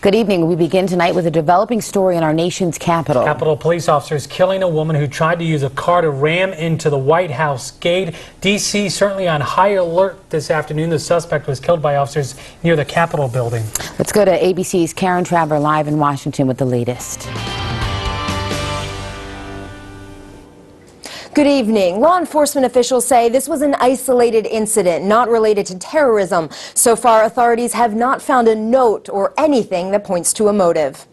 Good evening. We begin tonight with a developing story in our nation's capital. Capitol police officers killing a woman who tried to use a car to ram into the White House gate. D.C. certainly on high alert this afternoon. The suspect was killed by officers near the Capitol building. Let's go to ABC's Karen Traver live in Washington with the latest. Good evening. Law enforcement officials say this was an isolated incident, not related to terrorism. So far, authorities have not found a note or anything that points to a motive.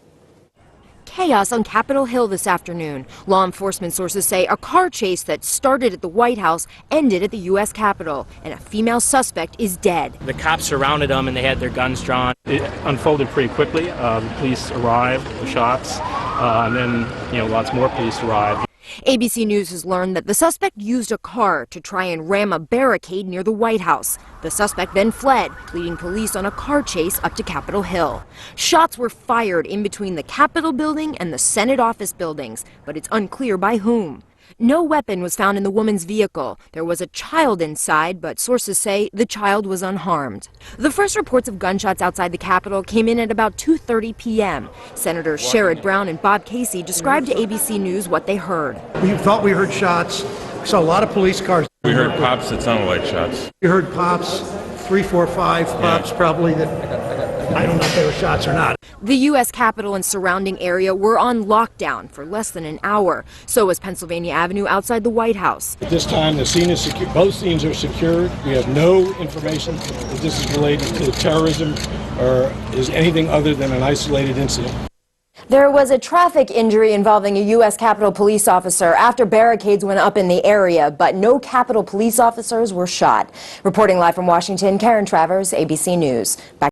Chaos on Capitol Hill this afternoon. Law enforcement sources say a car chase that started at the White House ended at the U.S. Capitol, and a female suspect is dead. The cops surrounded them and they had their guns drawn. It unfolded pretty quickly. The police arrived, the shots, and then lots more police arrived. ABC News has learned that the suspect used a car to try and ram a barricade near the White House. The suspect then fled, leading police on a car chase up to Capitol Hill. Shots were fired in between the Capitol building and the Senate office buildings, but it's unclear by whom. No weapon was found in the woman's vehicle. There was a child inside, but sources say the child was unharmed. The first reports of gunshots outside the Capitol came in at about 2:30 p.m. Senators Sherrod Brown and Bob Casey described to ABC News what they heard. We thought we heard shots. We saw a lot of police cars. We heard pops that sounded like shots. We heard pops, 3, 4, 5 pops probably that I don't know if they were shots or not. The U.S. Capitol and surrounding area were on lockdown for less than an hour. So was Pennsylvania Avenue outside the White House. At this time, the scene is secure. Both scenes are secured. We have no information that this is related to terrorism or is anything other than an isolated incident. There was a traffic injury involving a U.S. Capitol police officer after barricades went up in the area, but no Capitol police officers were shot. Reporting live from Washington, Karen Travers, ABC News. Back